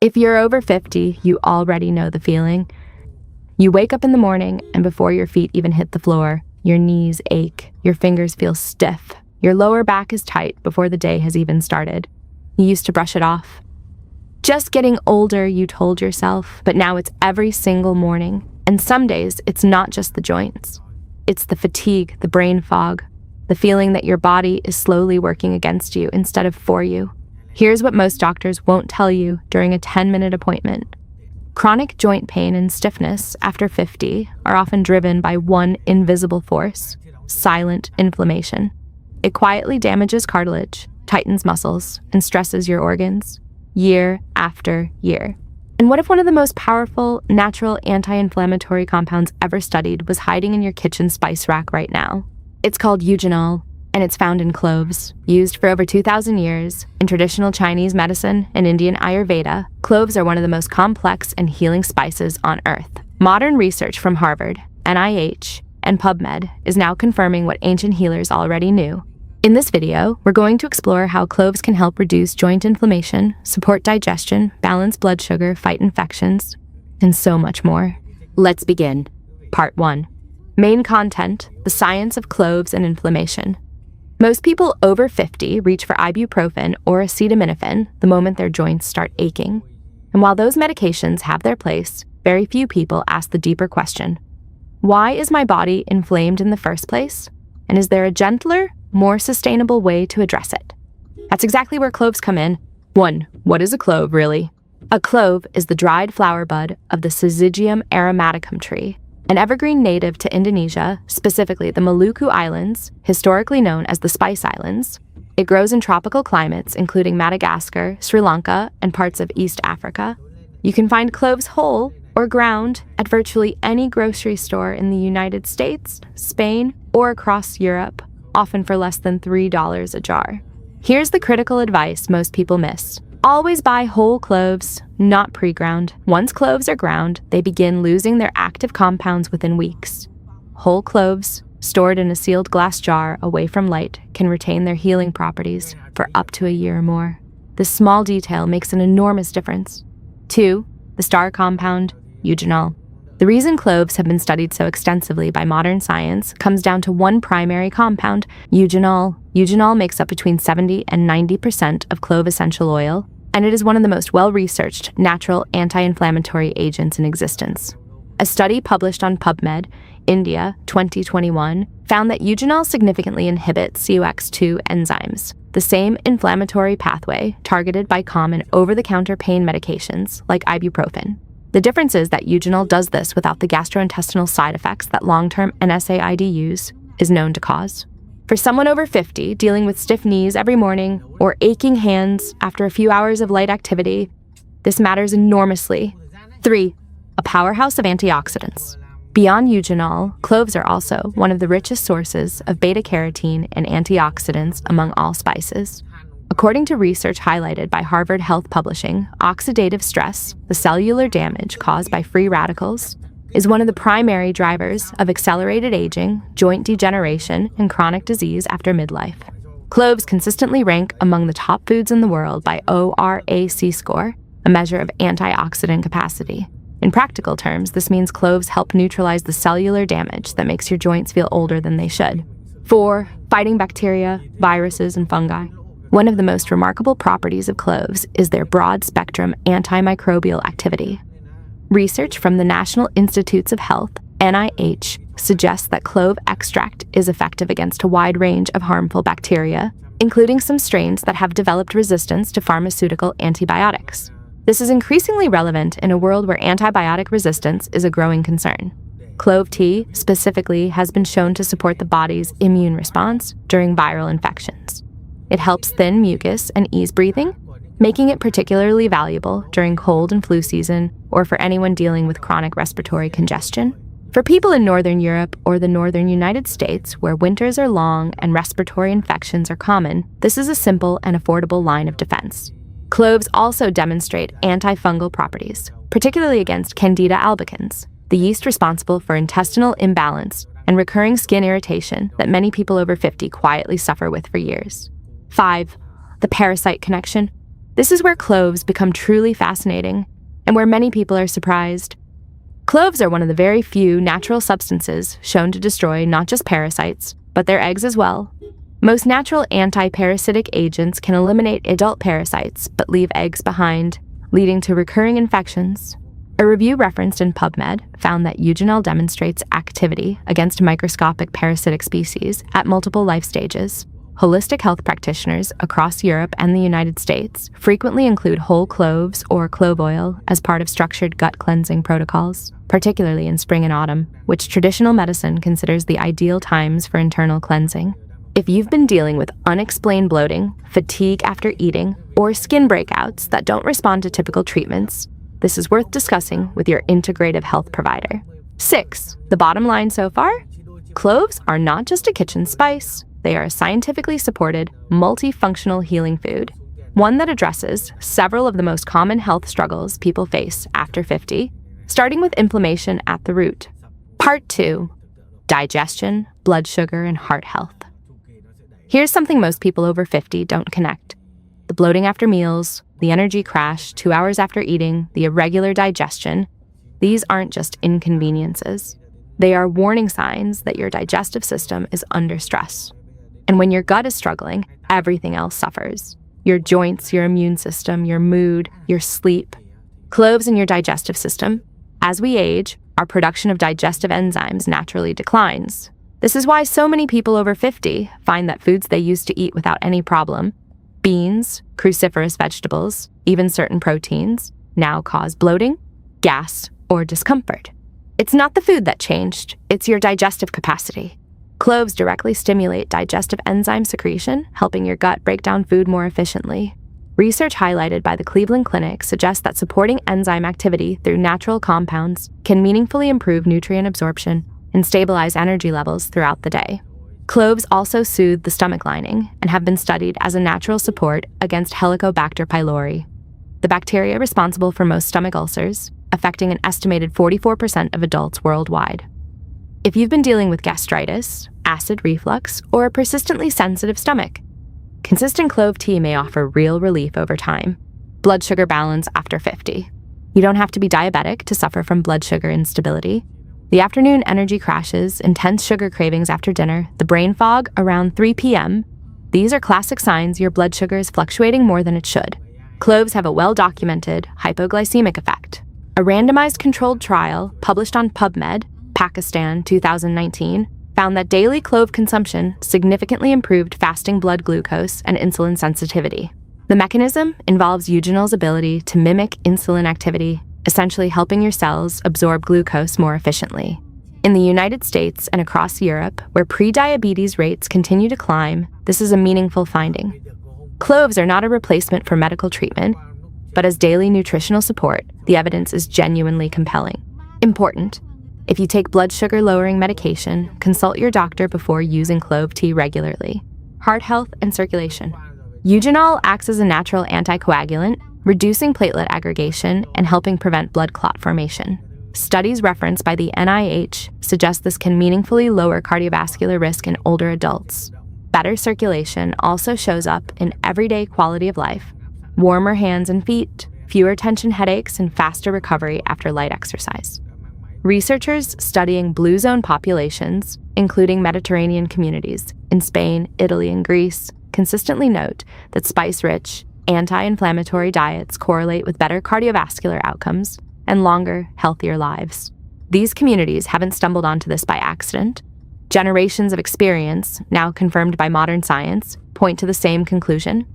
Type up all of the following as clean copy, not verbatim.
If you're over 50, you already know the feeling. You wake up in the morning, and before your feet even hit the floor, your knees ache, your fingers feel stiff, your lower back is tight before the day has even started. You used to brush it off. Just getting older, you told yourself, but now it's every single morning. And some days, it's not just the joints. It's the fatigue, the brain fog, the feeling that your body is slowly working against you instead of for you. Here's what most doctors won't tell you during a 10-minute appointment. Chronic joint pain and stiffness after 50 are often driven by one invisible force: silent inflammation. It quietly damages cartilage, tightens muscles, and stresses your organs, year after year. And what if one of the most powerful, natural anti-inflammatory compounds ever studied was hiding in your kitchen spice rack right now? It's called Eugenol, and it's found in cloves. Used for over 2,000 years in traditional Chinese medicine and Indian Ayurveda, cloves are one of the most complex and healing spices on earth. Modern research from Harvard, NIH, and PubMed is now confirming what ancient healers already knew. In this video, we're going to explore how cloves can help reduce joint inflammation, support digestion, balance blood sugar, fight infections, and so much more. Let's begin. Part 1. Main content: the science of cloves and inflammation. Most people over 50 reach for ibuprofen or acetaminophen the moment their joints start aching. And while those medications have their place, very few people ask the deeper question: why is my body inflamed in the first place? And is there a gentler, more sustainable way to address it? That's exactly where cloves come in. 1. What is a clove, really? A clove is the dried flower bud of the Syzygium aromaticum tree, an evergreen native to Indonesia, specifically the Maluku Islands, historically known as the Spice Islands. It grows in tropical climates, including Madagascar, Sri Lanka, and parts of East Africa. You can find cloves whole or ground at virtually any grocery store in the United States, Spain, or across Europe, often for less than $3 a jar. Here's the critical advice most people miss. Always buy whole cloves, not pre-ground. Once cloves are ground, they begin losing their active compounds within weeks. Whole cloves, stored in a sealed glass jar away from light, can retain their healing properties for up to a year or more. This small detail makes an enormous difference. 2. The star compound, eugenol. The reason cloves have been studied so extensively by modern science comes down to one primary compound, eugenol. Eugenol makes up between 70 and 90% of clove essential oil, and it is one of the most well-researched natural anti-inflammatory agents in existence. A study published on PubMed, India, 2021, found that eugenol significantly inhibits COX-2 enzymes, the same inflammatory pathway targeted by common over-the-counter pain medications like ibuprofen. The difference is that eugenol does this without the gastrointestinal side effects that long-term NSAIDs is known to cause. For someone over 50 dealing with stiff knees every morning or aching hands after a few hours of light activity, this matters enormously. 3. A powerhouse of antioxidants. Beyond eugenol, cloves are also one of the richest sources of beta-carotene and antioxidants among all spices. According to research highlighted by Harvard Health Publishing, oxidative stress, the cellular damage caused by free radicals, is one of the primary drivers of accelerated aging, joint degeneration, and chronic disease after midlife. Cloves consistently rank among the top foods in the world by ORAC score, a measure of antioxidant capacity. In practical terms, this means cloves help neutralize the cellular damage that makes your joints feel older than they should. 4. Fighting bacteria, viruses, and fungi. One of the most remarkable properties of cloves is their broad-spectrum antimicrobial activity. Research from the National Institutes of Health, NIH, suggests that clove extract is effective against a wide range of harmful bacteria, including some strains that have developed resistance to pharmaceutical antibiotics. This is increasingly relevant in a world where antibiotic resistance is a growing concern. Clove tea, specifically, has been shown to support the body's immune response during viral infections. It helps thin mucus and ease breathing, making it particularly valuable during cold and flu season or for anyone dealing with chronic respiratory congestion. For people in Northern Europe or the Northern United States, where winters are long and respiratory infections are common, this is a simple and affordable line of defense. Cloves also demonstrate antifungal properties, particularly against Candida albicans, the yeast responsible for intestinal imbalance and recurring skin irritation that many people over 50 quietly suffer with for years. 5. The parasite connection. This is where cloves become truly fascinating, and where many people are surprised. Cloves are one of the very few natural substances shown to destroy not just parasites, but their eggs as well. Most natural anti-parasitic agents can eliminate adult parasites, but leave eggs behind, leading to recurring infections. A review referenced in PubMed found that Eugenol demonstrates activity against microscopic parasitic species at multiple life stages. Holistic health practitioners across Europe and the United States frequently include whole cloves or clove oil as part of structured gut cleansing protocols, particularly in spring and autumn, which traditional medicine considers the ideal times for internal cleansing. If you've been dealing with unexplained bloating, fatigue after eating, or skin breakouts that don't respond to typical treatments, this is worth discussing with your integrative health provider. 6. The bottom line so far? Cloves are not just a kitchen spice. They are a scientifically supported, multifunctional healing food, one that addresses several of the most common health struggles people face after 50, starting with inflammation at the root. Part 2. Digestion, blood sugar, and heart health. Here's something most people over 50 don't connect. The bloating after meals, the energy crash 2 hours after eating, the irregular digestion. These aren't just inconveniences. They are warning signs that your digestive system is under stress. And when your gut is struggling, everything else suffers. Your joints, your immune system, your mood, your sleep. Cloves in your digestive system. As we age, our production of digestive enzymes naturally declines. This is why so many people over 50 find that foods they used to eat without any problem, beans, cruciferous vegetables, even certain proteins, now cause bloating, gas, or discomfort. It's not the food that changed, it's your digestive capacity. Cloves directly stimulate digestive enzyme secretion, helping your gut break down food more efficiently. Research highlighted by the Cleveland Clinic suggests that supporting enzyme activity through natural compounds can meaningfully improve nutrient absorption and stabilize energy levels throughout the day. Cloves also soothe the stomach lining and have been studied as a natural support against Helicobacter pylori, the bacteria responsible for most stomach ulcers, affecting an estimated 44% of adults worldwide. If you've been dealing with gastritis, acid reflux, or a persistently sensitive stomach, consistent clove tea may offer real relief over time. Blood sugar balance after 50. You don't have to be diabetic to suffer from blood sugar instability. The afternoon energy crashes, intense sugar cravings after dinner, the brain fog around 3 p.m. These are classic signs your blood sugar is fluctuating more than it should. Cloves have a well-documented hypoglycemic effect. A randomized controlled trial published on PubMed, Pakistan, 2019, found that daily clove consumption significantly improved fasting blood glucose and insulin sensitivity. The mechanism involves eugenol's ability to mimic insulin activity, essentially helping your cells absorb glucose more efficiently. In the United States and across Europe, where prediabetes rates continue to climb, this is a meaningful finding. Cloves are not a replacement for medical treatment, but as daily nutritional support, the evidence is genuinely compelling. Important: if you take blood sugar lowering medication, consult your doctor before using clove tea regularly. Heart health and circulation. Eugenol acts as a natural anticoagulant, reducing platelet aggregation and helping prevent blood clot formation. Studies referenced by the NIH suggest this can meaningfully lower cardiovascular risk in older adults. Better circulation also shows up in everyday quality of life: warmer hands and feet, fewer tension headaches, and faster recovery after light exercise. Researchers studying blue zone populations, including Mediterranean communities in Spain, Italy, and Greece, consistently note that spice-rich, anti-inflammatory diets correlate with better cardiovascular outcomes and longer, healthier lives. These communities haven't stumbled onto this by accident. Generations of experience, now confirmed by modern science, point to the same conclusion.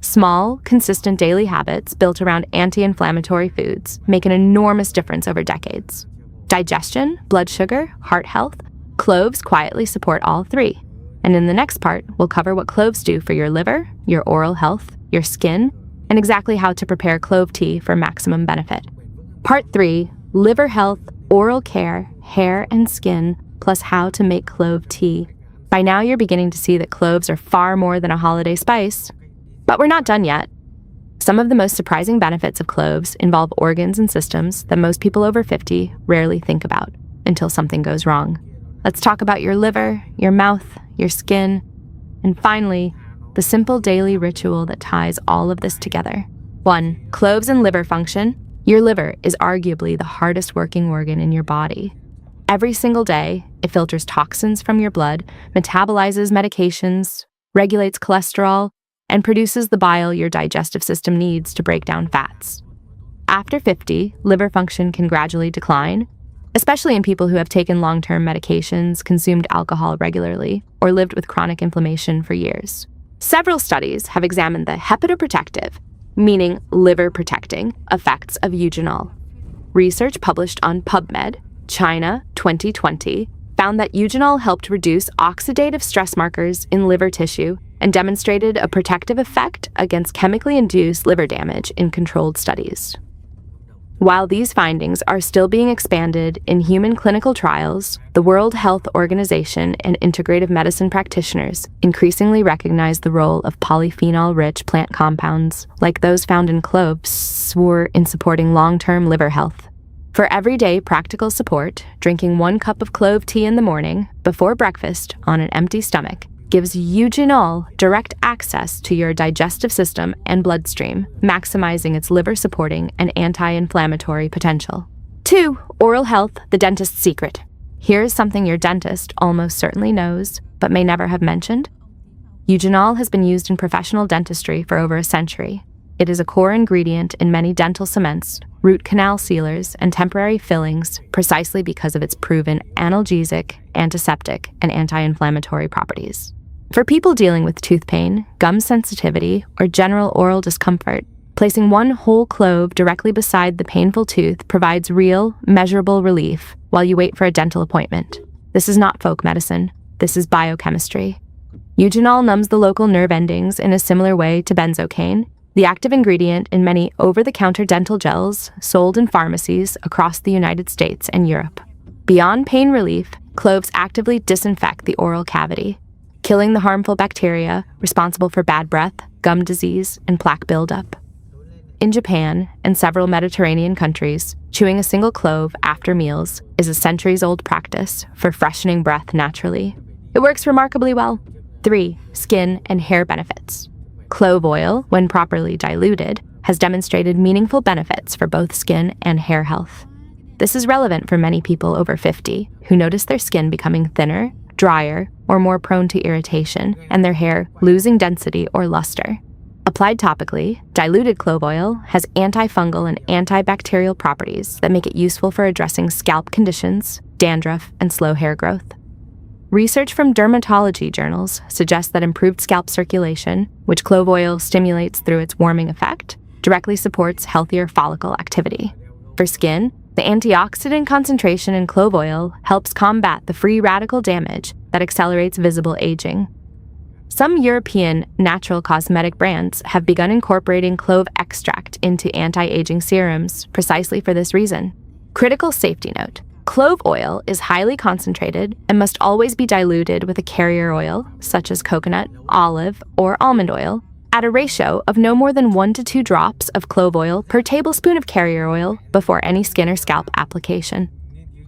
Small, consistent daily habits built around anti-inflammatory foods make an enormous difference over decades. Digestion, blood sugar, heart health, cloves quietly support all three. And in the next part, we'll cover what cloves do for your liver, your oral health, your skin, and exactly how to prepare clove tea for maximum benefit. Part 3, liver health, oral care, hair and skin, plus how to make clove tea. By now you're beginning to see that cloves are far more than a holiday spice. But we're not done yet. Some of the most surprising benefits of cloves involve organs and systems that most people over 50 rarely think about until something goes wrong. Let's talk about your liver, your mouth, your skin, and finally, the simple daily ritual that ties all of this together: 1. Cloves and liver function. Your liver is arguably the hardest working organ in your body. Every single day, it filters toxins from your blood, metabolizes medications, regulates cholesterol, and produces the bile your digestive system needs to break down fats. After 50, liver function can gradually decline, especially in people who have taken long-term medications, consumed alcohol regularly, or lived with chronic inflammation for years. Several studies have examined the hepatoprotective, meaning liver-protecting, effects of Eugenol. Research published on PubMed, China, 2020, found that Eugenol helped reduce oxidative stress markers in liver tissue and demonstrated a protective effect against chemically induced liver damage in controlled studies. While these findings are still being expanded in human clinical trials, the World Health Organization and integrative medicine practitioners increasingly recognize the role of polyphenol-rich plant compounds, like those found in cloves, in supporting long-term liver health. For everyday practical support, drinking 1 cup of clove tea in the morning, before breakfast, on an empty stomach, gives Eugenol direct access to your digestive system and bloodstream, maximizing its liver-supporting and anti-inflammatory potential. 2. Oral health, the dentist's secret. Here's something your dentist almost certainly knows, but may never have mentioned. Eugenol has been used in professional dentistry for over a century. It is a core ingredient in many dental cements, root canal sealers, and temporary fillings precisely because of its proven analgesic, antiseptic, and anti-inflammatory properties. For people dealing with tooth pain, gum sensitivity, or general oral discomfort, placing 1 whole clove directly beside the painful tooth provides real, measurable relief while you wait for a dental appointment. This is not folk medicine. This is biochemistry. Eugenol numbs the local nerve endings in a similar way to benzocaine, the active ingredient in many over-the-counter dental gels sold in pharmacies across the United States and Europe. Beyond pain relief, cloves actively disinfect the oral cavity, killing the harmful bacteria responsible for bad breath, gum disease, and plaque buildup. In Japan and several Mediterranean countries, chewing a single clove after meals is a centuries-old practice for freshening breath naturally. It works remarkably well. 3. Skin and hair benefits. Clove oil, when properly diluted, has demonstrated meaningful benefits for both skin and hair health. This is relevant for many people over 50 who notice their skin becoming thinner, drier, or more prone to irritation, and their hair losing density or luster. Applied topically, diluted clove oil has antifungal and antibacterial properties that make it useful for addressing scalp conditions, dandruff, and slow hair growth. Research from dermatology journals suggests that improved scalp circulation, which clove oil stimulates through its warming effect, directly supports healthier follicle activity. For skin, the antioxidant concentration in clove oil helps combat the free radical damage that accelerates visible aging. Some European natural cosmetic brands have begun incorporating clove extract into anti-aging serums precisely for this reason. Critical safety note: clove oil is highly concentrated and must always be diluted with a carrier oil, such as coconut, olive, or almond oil, at a ratio of no more than 1 to 2 drops of clove oil per tablespoon of carrier oil before any skin or scalp application.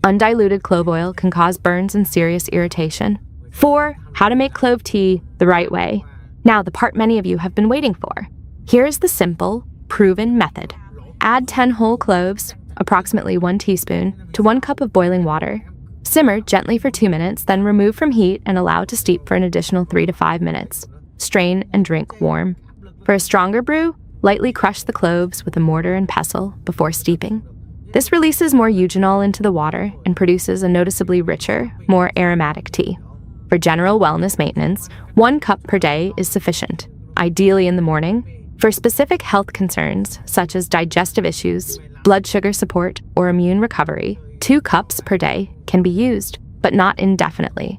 Undiluted clove oil can cause burns and serious irritation. 4. How to make clove tea the right way. Now, the part many of you have been waiting for. Here's the simple, proven method. Add 10 whole cloves, approximately 1 teaspoon, to 1 cup of boiling water. Simmer gently for 2 minutes, then remove from heat and allow to steep for an additional 3 to 5 minutes. Strain and drink warm. For a stronger brew, lightly crush the cloves with a mortar and pestle before steeping. This releases more eugenol into the water and produces a noticeably richer, more aromatic tea. For general wellness maintenance, 1 cup per day is sufficient, ideally in the morning. For specific health concerns, such as digestive issues, blood sugar support, or immune recovery, 2 cups per day can be used, but not indefinitely.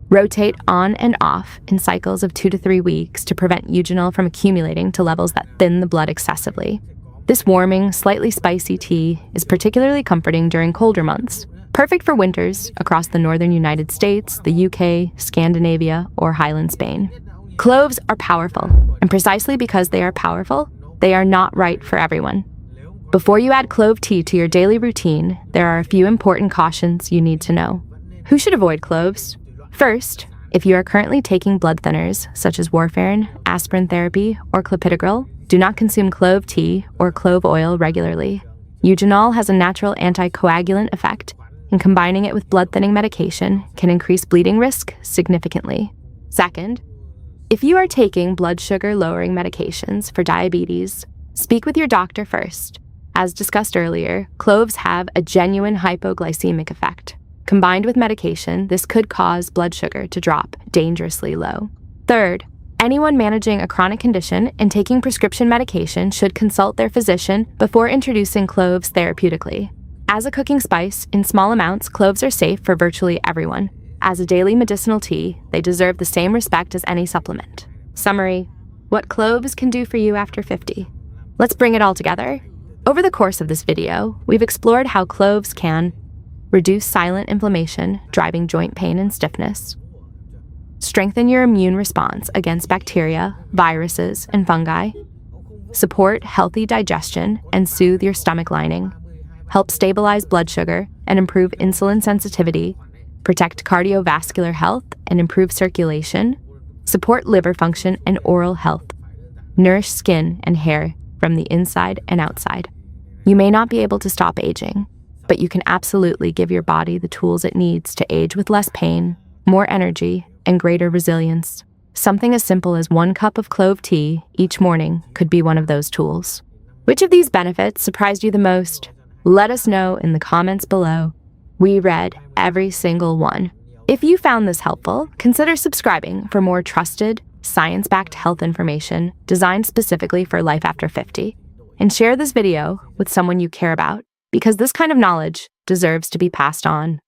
Rotate on and off in cycles of 2 to 3 weeks to prevent eugenol from accumulating to levels that thin the blood excessively. This warming, slightly spicy tea is particularly comforting during colder months, perfect for winters across the northern United States, the UK, Scandinavia, or Highland Spain. Cloves are powerful, and precisely because they are powerful, they are not right for everyone. Before you add clove tea to your daily routine, there are a few important cautions you need to know. Who should avoid cloves? First, if you are currently taking blood thinners such as warfarin, aspirin therapy, or clopidogrel, Do not consume clove tea or clove oil regularly. Eugenol has a natural anticoagulant effect, and combining it with blood-thinning medication can increase bleeding risk significantly. Second, if you are taking blood sugar-lowering medications for diabetes, speak with your doctor first. As discussed earlier, cloves have a genuine hypoglycemic effect. Combined with medication, this could cause blood sugar to drop dangerously low. Third, anyone managing a chronic condition and taking prescription medication should consult their physician before introducing cloves therapeutically. As a cooking spice, in small amounts, cloves are safe for virtually everyone. As a daily medicinal tea, they deserve the same respect as any supplement. Summary: what cloves can do for you after 50. Let's bring it all together. Over the course of this video, we've explored how cloves can reduce silent inflammation, driving joint pain and stiffness, strengthen your immune response against bacteria, viruses, and fungi, support healthy digestion and soothe your stomach lining, help stabilize blood sugar and improve insulin sensitivity, protect cardiovascular health and improve circulation, support liver function and oral health, nourish skin and hair from the inside and outside. You may not be able to stop aging, but you can absolutely give your body the tools it needs to age with less pain, more energy, and greater resilience. Something as simple as 1 cup of clove tea each morning could be one of those tools. Which of these benefits surprised you the most? Let us know in the comments below. We read every single one. If you found this helpful, consider subscribing for more trusted, science-backed health information designed specifically for life after 50. And share this video with someone you care about, because this kind of knowledge deserves to be passed on.